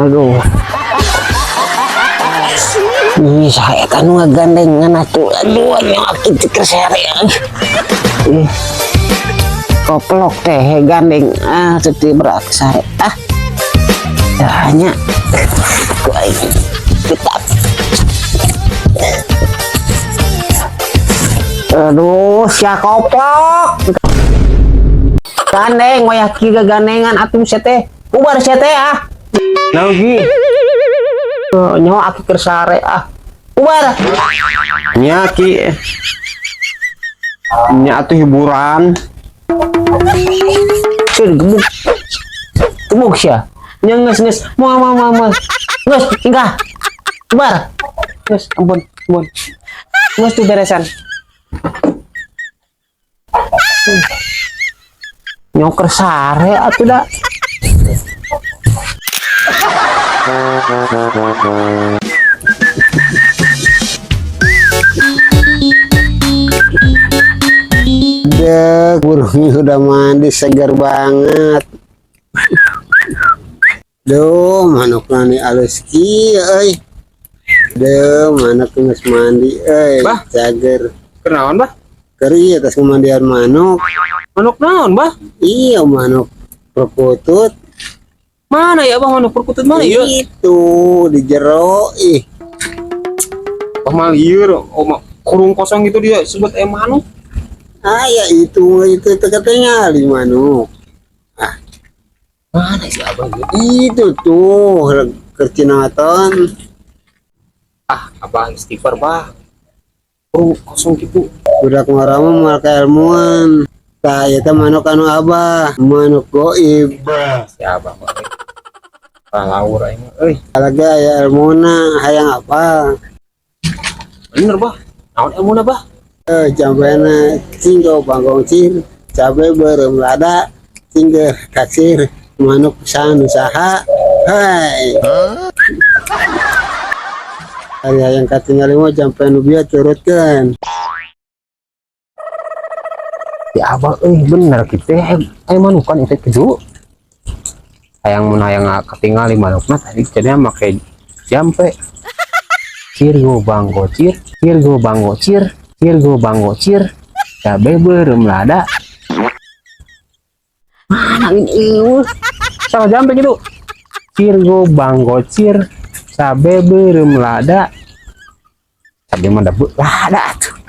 Aduh. Ini saya kan ngegandengan atuh. Aduh, nyakit kesere. Koplok teh gandeng. Seperti berat sare. Hanya kita. Aduh, sia koplok. Gandeng, wayaki gandengan atuh teh. Ubar teh Naugi. Nyawa aki kersare Ubar. Nyaki. Atuh hiburan. Sir gebuk. Gebuk sia. Nges. Mau. Nges, tinggal. Ubar. Nges, ampun. Nges tuh beresan. Nyoker sare atuh dah. Burungnya udah mandi segar banget. Duh, manuk nani alus kieu. Duh, manuk geus mandi Bah, cager. kenaon bah? Keri atas kemandian manuk. Manuk naon bah? Iya, manuk perkutut. Mana ya bang manuk perkutut mana ya? Itu di jero Bah mal ieu kurung kosong gitu dia sebut manuk. ya itu katanya di manuk. Mana sih abang ya? Itu tuh kercinaton. Abang istighfar bah. Kurung kosong gitu. Budak marama marka ilmuwan. Saya teh manuk anu abah, manuk goib. Si abang mah. Laur aing mah euy. Lagi aya ilmuna hayang apa? Bener bah. Naon ilmuna bah? Jambena cinggo banggong cir, cabe beureum lada, cingger kaksir, manuk pisan usaha. Hai. Hari hayang katingali mah jampe nu bieu turutkeun. Ya abang bener gitu manukan itu keju hayang mun hayang ketinggali manukna tadi jadi make jampe cirgo banggocir cabe beureum lada mana ini salah jampe gitu cirgo banggocir cabe beureum lada tadi mah debu lada tuh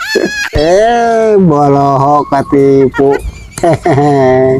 bolohok katipu. Hehehe.